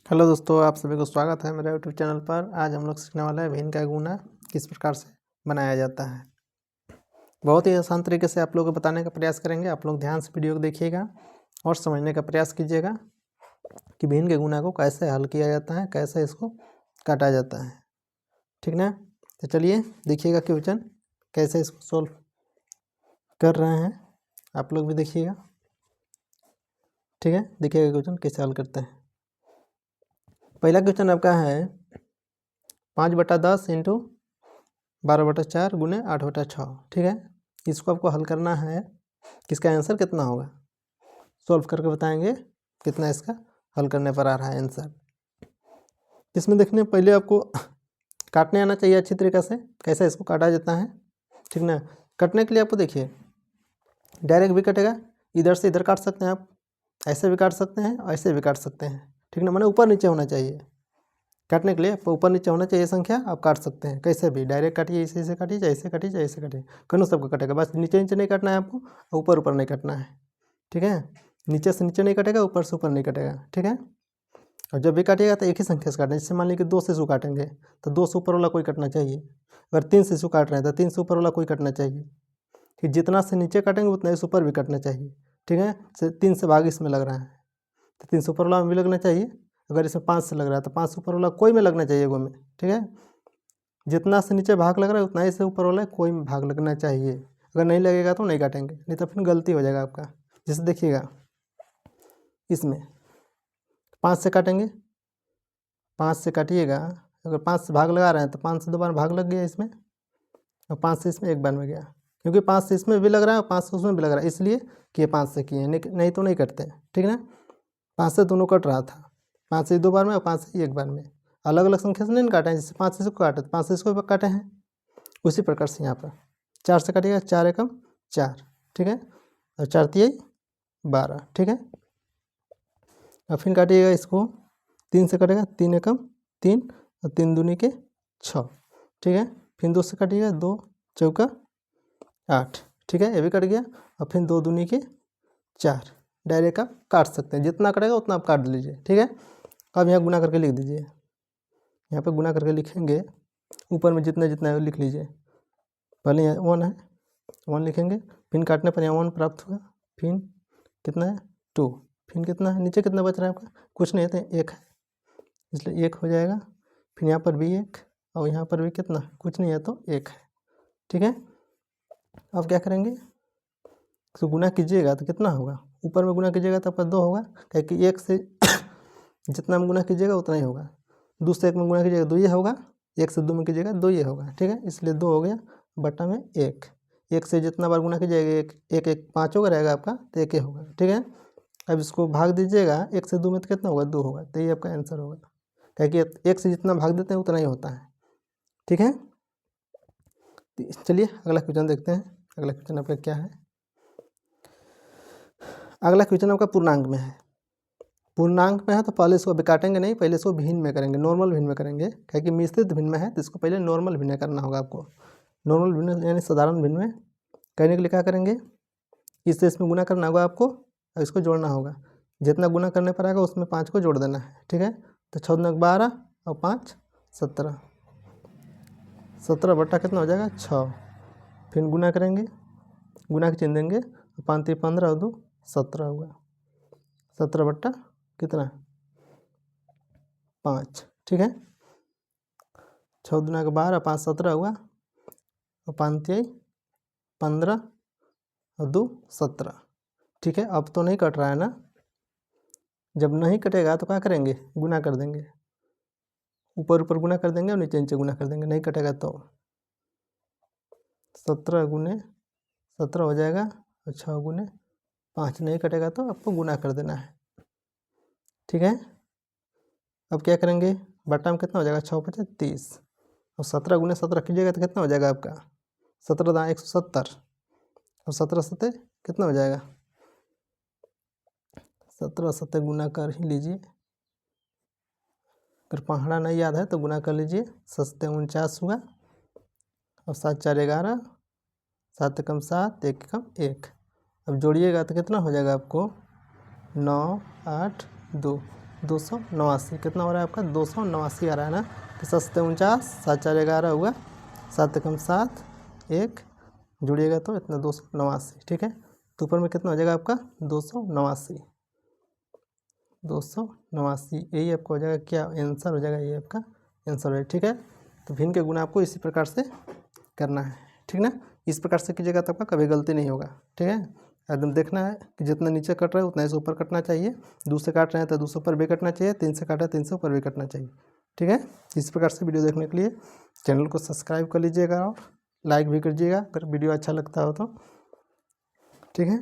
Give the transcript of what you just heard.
Hello दोस्तों, आप सभी को स्वागत है मेरे यूट्यूब चैनल पर। आज हम लोग सीखने वाले हैं भिन्न का गुना किस प्रकार से बनाया जाता है। बहुत ही आसान तरीके से आप लोगों को बताने का प्रयास करेंगे। आप लोग ध्यान से वीडियो को देखिएगा और समझने का प्रयास कीजिएगा कि भिन्न के गुना को कैसे हल किया जाता है, कैसे इसको काटा जाता है। ठीक ना? तो चलिए देखिएगा क्वेश्चन कैसे इसको सोल्व कर रहे हैं। आप लोग भी देखिएगा। ठीक है, देखिएगा क्वेश्चन कैसे हल करते हैं। पहला क्वेश्चन आपका है 5/10 इंटू 12/4 गुने 8/6। ठीक है, इसको आपको हल करना है। इसका आंसर कितना होगा सॉल्व करके बताएंगे कितना इसका हल करने पर आ रहा है आंसर। इसमें देखने पहले आपको काटने आना चाहिए अच्छी तरीके से, कैसे इसको काटा जाता है। ठीक ना? कटने के लिए आपको देखिए डायरेक्ट भी कटेगा, इधर से इधर काट सकते हैं आप, ऐसे भी काट सकते हैं, ऐसे भी काट सकते हैं। ठीक ना? माने ऊपर नीचे होना चाहिए। काटने के लिए आपको ऊपर नीचे होना चाहिए संख्या, आप काट सकते हैं कैसे भी। डायरेक्ट काटिए, ऐसे ऐसे काटिए, चाहे ऐसे काटिए, चाहे ऐसे काटिए, कौन सबको कटेगा। बस नीचे नीचे नहीं काटना है आपको, ऊपर ऊपर नहीं काटना है। ठीक है, नीचे से नीचे नहीं कटेगा, ऊपर से ऊपर नहीं कटेगा। ठीक है, और जब भी काटिएगा तो एक ही संख्या से काटें। जैसे मान लीजिए 2 से इसको काटेंगे तो 2 से ऊपर वाला कोई कटना चाहिए। अगर 3 से इसको काट रहे हैं तो 3 से ऊपर वाला कोई कटना चाहिए। कि जितना से नीचे काटेंगे उतना इस ऊपर भी कटना चाहिए। ठीक है, 3 से भाग इसमें लग रहा है तो 3 से ऊपर वाला में भी लगना चाहिए। अगर इसमें 5 से लग रहा है तो 5 से ऊपर वाला कोई में लगना चाहिए गो में। ठीक है, जितना से नीचे भाग लग रहा है उतना ही से ऊपर वाला कोई में भाग लगना चाहिए। अगर नहीं लगेगा तो नहीं काटेंगे, नहीं तो फिर गलती हो जाएगा आपका। जैसे देखिएगा इसमें 5 से काटेंगे, 5 से काटिएगा। अगर 5 से भाग लगा रहे हैं तो 5 से 2 बार भाग लग गया इसमें, और 5 से इसमें 1 बार में गया। क्योंकि 5 से इसमें भी लग रहा है और 5 से उसमें भी लग रहा है, इसलिए कि ये 5 से किए हैं, नहीं तो नहीं कटते। ठीक है ना? 5 से दोनों कट रहा था, 5 से 2 बार में और 5 से 1 बार में। अलग अलग संख्या से नहीं काटे हैं। जैसे 5 से इसको काटे तो 5 से इसको काटे हैं, उसी प्रकार से यहाँ पर 4 से काटिएगा, 4 एकम 4। ठीक है, और 4 तिहाई 12। ठीक है, और फिर काटिएगा इसको 3 से काटेगा, 3 एकम 3 और 3 दूनी के 6। ठीक है, फिर 2 से काटिएगा, 2 चौका 8। ठीक है, ये भी कट गया। और फिर 2 दूनी के 4। डायरेक्ट आप काट सकते हैं, जितना कटेगा उतना आप काट लीजिए। ठीक है, अब यहाँ गुना करके लिख दीजिए। यहाँ पे गुना करके लिखेंगे, ऊपर में जितना जितना है लिख लीजिए। पहले यहाँ 1 है, 1 लिखेंगे, फिर काटने पर यहाँ 1 प्राप्त होगा। फिर कितना है 2, फिर कितना है नीचे कितना बच रहा है आपका, कुछ नहीं है तो 1 है, इसलिए 1 हो जाएगा। फिर यहाँ पर भी 1 और यहाँ पर भी कितना, कुछ नहीं है तो 1 है। ठीक है, अब क्या करेंगे, तो गुना कीजिएगा तो कितना होगा, ऊपर में गुना कीजिएगा तो आपका 2 होगा, क्योंकि 1 से जितना में गुना कीजिएगा उतना ही होगा। 2 से 1 में गुना कीजिएगा 2 ये होगा, 1 से 2 में कीजिएगा 2 ये होगा। ठीक है, इसलिए 2 हो गया बटा में 1। 1 से जितना बार गुना कीजिएगा 1 1 5 होगा रहेगा आपका, तो 1 होगा। ठीक है, अब इसको भाग दीजिएगा, 1 से 2 में तो कितना होगा 2 होगा, तो ये आपका आंसर होगा। क्योंकि 1 से जितना भाग देते हैं उतना ही होता है। ठीक है, चलिए अगला क्वेश्चन देखते हैं। अगला क्वेश्चन आपका क्या है। अगला क्वेश्चन आपका पूर्णांक में है। पूर्णांक में है तो पहले इसको अभी काटेंगे नहीं, पहले इसको भिन्न में करेंगे, नॉर्मल भिन्न में करेंगे। क्योंकि मिश्रित भिन्न में है तो इसको पहले नॉर्मल भिन्न करना होगा आपको। नॉर्मल भिन्न यानी साधारण भिन्न में करने के लिए क्या करेंगे, इससे इसमें गुना करना होगा आपको और इसको जोड़ना होगा। जितना गुना करने पर आएगा उसमें 5 को जोड़ देना है। ठीक है, तो 6 दूना 12 और 5 17, 17 बट्टा कितना हो जाएगा 6। फिर गुना करेंगे, गुना के चिन्ह देंगे, 5 3 15 और 2 17 होगा। 17 बट्टा कितना 5। ठीक है, 6 दूना 12, 5 17 हुआ, और 5 तिहाई 15 और 2 17। ठीक है, अब तो नहीं कट रहा है ना, जब नहीं कटेगा तो क्या करेंगे, गुना कर देंगे, ऊपर ऊपर गुना कर देंगे और नीचे नीचे गुना कर देंगे। नहीं कटेगा तो 17 गुने 17 हो जाएगा, और 6 गुने 5 नहीं कटेगा तो आपको गुना कर देना है। ठीक है, अब क्या करेंगे, बट्टा में कितना हो जाएगा 6 5 30, और 17 गुने 17 कीजिएगा तो कितना हो जाएगा आपका 17 दाँ 170, और 17 सत्ते कितना हो जाएगा 17 सत्ते गुना कर ही लीजिए। अगर पहाड़ा नहीं याद है तो गुना कर लीजिए। 7 49 हुआ, और 7 4 11, 7 एकम 7, 1 एकम 1। अब जोड़िएगा तो कितना हो जाएगा आपको 9 8 2, 289 कितना हो रहा है आपका 289 आ रहा है ना। तो 7 7 4 11 हुआ, 7 एकम 7 1 जुड़िएगा तो इतना 289, ठीक है। तो ऊपर में कितना हो जाएगा आपका 289, यही आपका हो जाएगा क्या आंसर हो जाएगा, ये आपका आंसर है, ठीक है। तो भिन्न के गुना आपको इसी प्रकार से करना है, ठीक ना। इस प्रकार से कीजिएगा तो आपका कभी गलती नहीं होगा, ठीक है। एकदम देखना है कि जितना नीचे कट रहा है उतना ही से ऊपर कटना चाहिए, 2 से काट रहे हैं तो 2 से ऊपर भी कटना चाहिए, 3 से काटा है 3 से ऊपर भी कटना चाहिए, ठीक है। इस प्रकार से वीडियो देखने के लिए चैनल को सब्सक्राइब कर लीजिएगा और लाइक भी कीजिएगा अगर वीडियो अच्छा लगता हो तो, ठीक है।